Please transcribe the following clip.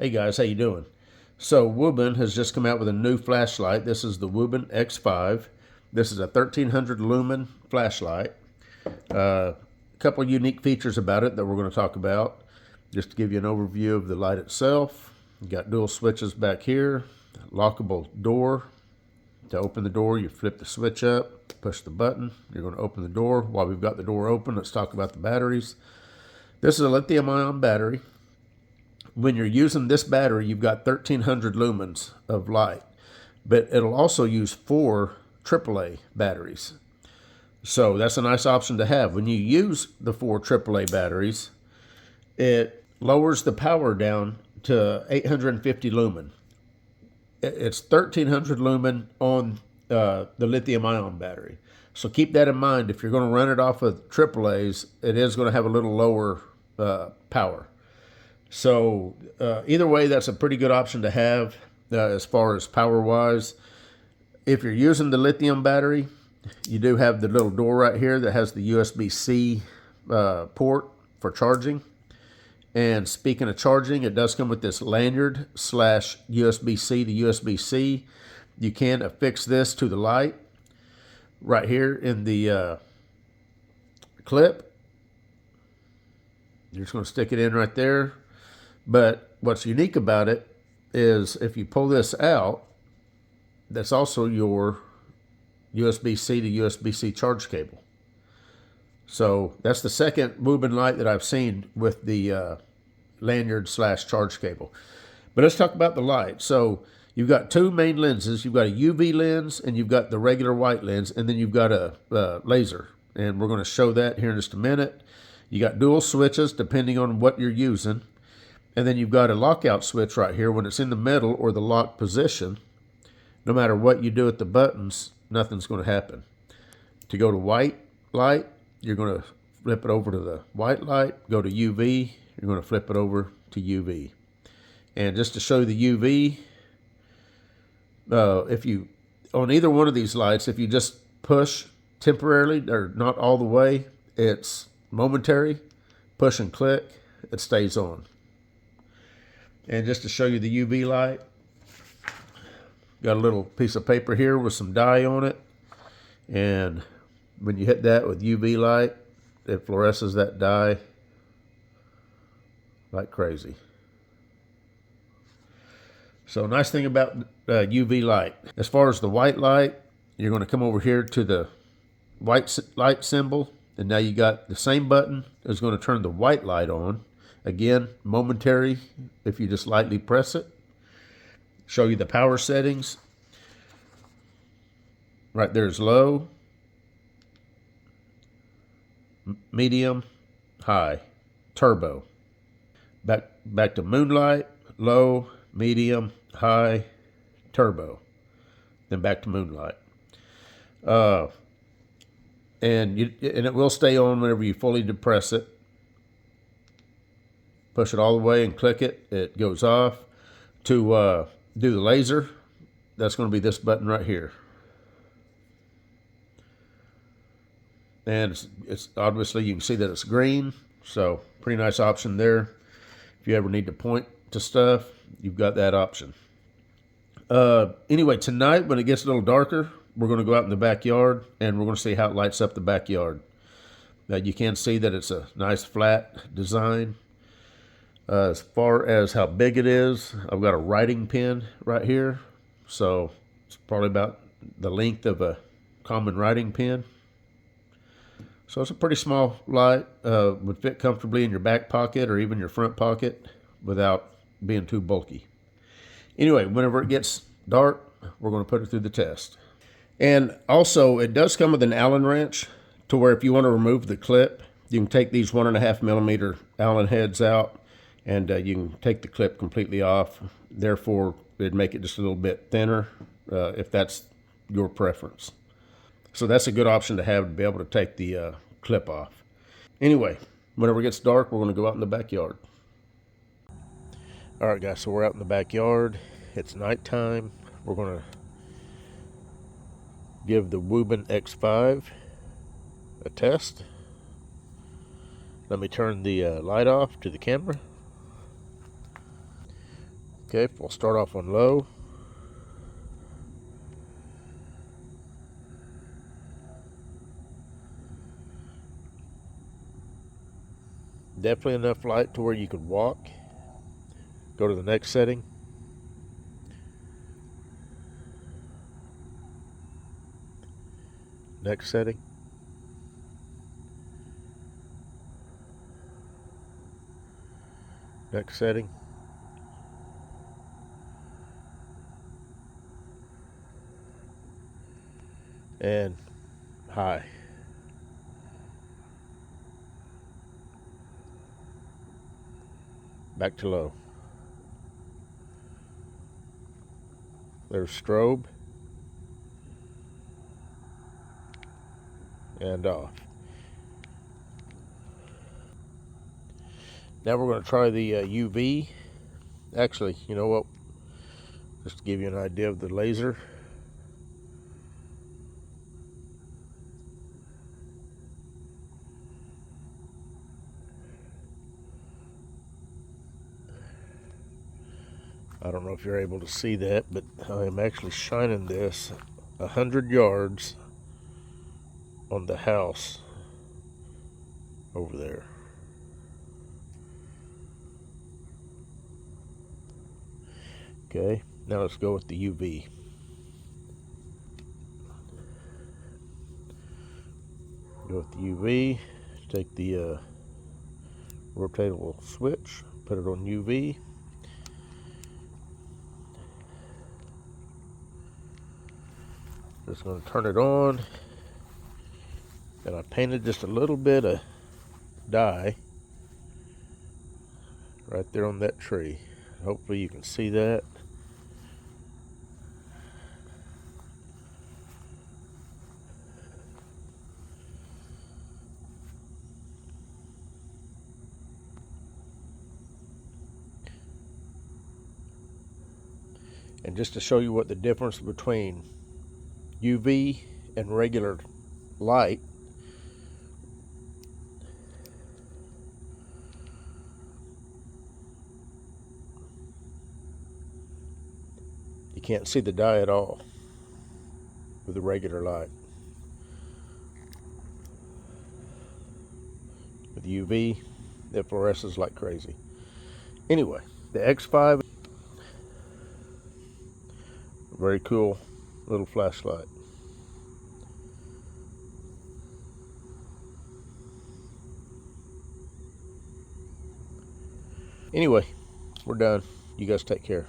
Hey guys, how you doing? So Wuben has just come out with a new flashlight. This is the Wunben X5. This is a 1300 lumen flashlight. A couple of unique features about it that we're going to talk about. Just to give you an overview of the light itself. You got dual switches back here, lockable door. To open the door, you flip the switch up, push the button. You're going to open the door. While we've got the door open, let's talk about the batteries. This is a lithium-ion battery. When you're using this battery, you've got 1300 lumens of light, but it'll also use 4 AAA batteries. So that's a nice option to have. When you use the 4 AAA batteries, it lowers the power down to 850 lumen. It's 1300 lumen on the lithium ion battery. So keep that in mind. If you're going to run it off of AAAs, it is going to have a little lower power. So either way, that's a pretty good option to have as far as power-wise. If you're using the lithium battery, you do have the little door right here that has the USB-C port for charging. And speaking of charging, it does come with this lanyard / USB-C to USB-C. You can affix this to the light right here in the clip. You're just going to stick it in right there. But what's unique about it is if you pull this out, that's also your USB-C to USB-C charge cable. So that's the second Wuben light that I've seen with the lanyard / charge cable. But let's talk about the light. So you've got 2 main lenses. You've got a UV lens and you've got the regular white lens, and then you've got a laser. And we're going to show that here in just a minute. You got dual switches depending on what you're using. And then you've got a lockout switch right here. When it's in the middle or the locked position, no matter what you do with the buttons, nothing's going to happen. To go to white light, you're going to flip it over to the white light. Go to UV, you're going to flip it over to UV. And just to show the UV, if you, on either one of these lights, if you just push temporarily, or not all the way, it's momentary. Push and click, it stays on. And just to show you the UV light, got a little piece of paper here with some dye on it. And when you hit that with UV light, it fluoresces that dye like crazy. So nice thing about UV light. As far as the white light, you're going to come over here to the white light symbol. And now you got the same button is going to turn the white light on. Again, momentary if you just lightly press it. Show you the power settings. Right there's low, medium, high, turbo. Back to moonlight, low, medium, high, turbo. Then back to moonlight. And it will stay on whenever you fully depress it. Push it all the way and click it, it goes off. To do the laser, that's going to be this button right here. And it's obviously, you can see that it's green, so pretty nice option there. If you ever need to point to stuff, you've got that option. Anyway, tonight when it gets a little darker, we're going to go out in the backyard and we're going to see how it lights up the backyard. Now you can see that it's a nice flat design. As far as how big it is, I've got a writing pen right here. So it's probably about the length of a common writing pen. So it's a pretty small light. Would fit comfortably in your back pocket or even your front pocket without being too bulky. Anyway, whenever it gets dark, we're going to put it through the test. And also, it does come with an Allen wrench to where if you want to remove the clip, you can take these 1.5 millimeter Allen heads out. And you can take the clip completely off. Therefore, it'd make it just a little bit thinner if that's your preference. So that's a good option to have, to be able to take the clip off. Anyway, whenever it gets dark, we're going to go out in the backyard. All right, guys, so we're out in the backyard. It's nighttime. We're going to give the Wunben X5 a test. Let me turn the light off to the camera. Okay, we'll start off on low. Definitely enough light to where you could walk. Go to the next setting. Next setting. Next setting. And high. Back to low. There's strobe. And off. Now we're going to try the UV. Actually, you know what? Just to give you an idea of the laser. I don't know if you're able to see that, but I am actually shining this 100 yards on the house over there. Okay, now let's go with the UV. Go with the UV, take the rotatable switch, put it on UV. Just going to turn it on, and I painted just a little bit of dye right there on that tree. Hopefully you can see that. And just to show you what the difference between UV and regular light, you can't see the dye at all with the regular light. With UV, it fluoresces like crazy. Anyway, the X5, very cool little flashlight. Anyway, we're done. You guys take care.